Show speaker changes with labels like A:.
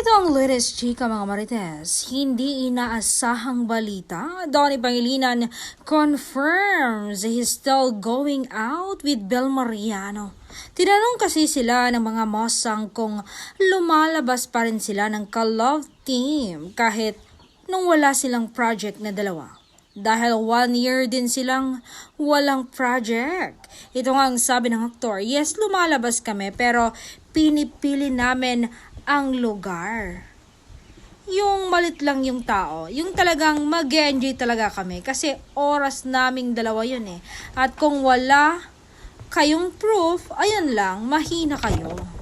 A: Ito ang latest chika mga marites. Hindi inaasahang balita. Donnie Pangilinan confirms he's still going out with Bel Mariano. Tinanong kasi sila ng mga mosang kung lumalabas pa rin sila ng ka-love team kahit nung wala silang project na dalawa. Dahil 1 year din silang walang project. Ito nga ang sabi ng aktor, yes, lumalabas kami pero pinipili namin ang lugar. Yung malit lang yung tao, yung talagang mag-enjoy talaga kami kasi oras naming dalawa yun eh. At kung wala kayong proof, ayun lang, mahina kayo.